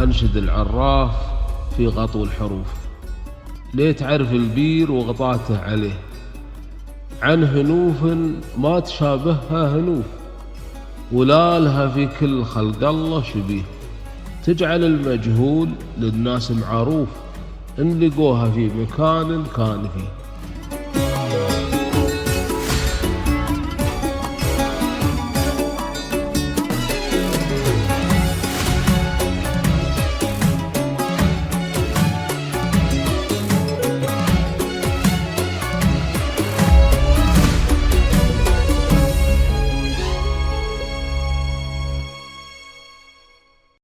أنشد العراف في غطو الحروف. ليه تعرف البير وغطاته عليه، عن هنوف ما تشابهها هنوف، ولا لها في كل خلق الله شبيه. تجعل المجهول للناس معروف، إن لقوها في مكان كان فيه.